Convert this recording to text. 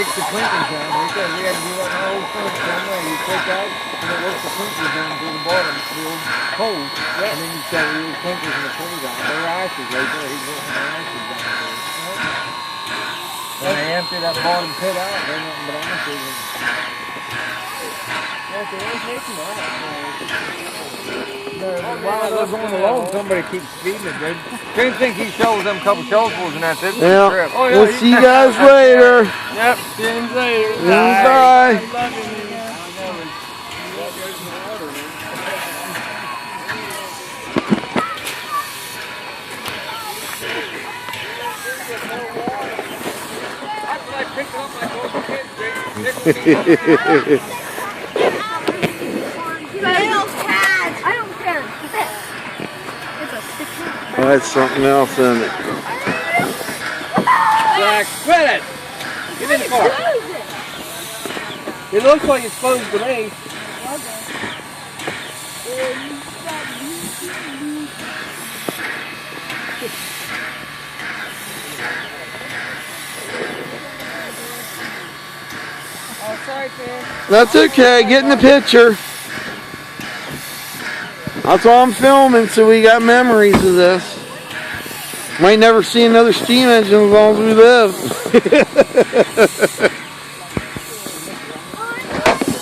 fix the clinkers down. He said we had to do like the whole thing the same way. You take out and it works the clinkers down to the bottom, real cold. Yeah. And then you set the little clinkers and the pulleys out. They're ashes right there. He's working the ashes down there. When they empty that bottom pit out, they're nothing but ashes. Well, they ain't taking that. While they're going along, somebody keeps feeding it. They think he shows them a couple shovelfuls and that's it. Yeah. Trip. Oh, yeah. We'll see you guys later. Yep. See you later. Bye. I don't care. It's a stick. Oh, that's something else in it. Jack, quit it! Get in the car. It looks like it's closed to me. Oh, sorry, man. That's okay. Get in the picture. That's all I'm filming, so we got memories of this. Might never see another steam engine as long as we live.